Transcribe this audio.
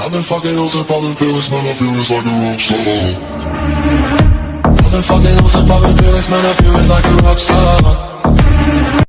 I've been fucking hoes and popping pills, man, I feel it's like a rock star. I've been fucking hoes and popping pills, man, I feel it's like a rock star.